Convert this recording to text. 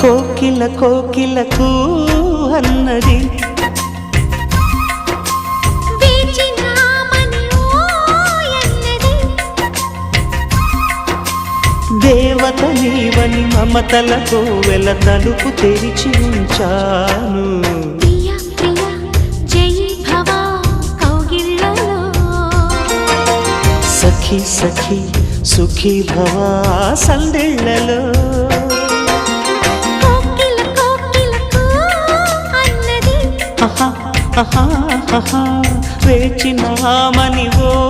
కోకిల కోకిలకు అన్నది దేవత నీవని మమతలతో వెల తలుపు తెరిచి ఉంచాను. సఖీ సఖీ సుఖీ భవ సందేళ్లలో వేచినామని ఓ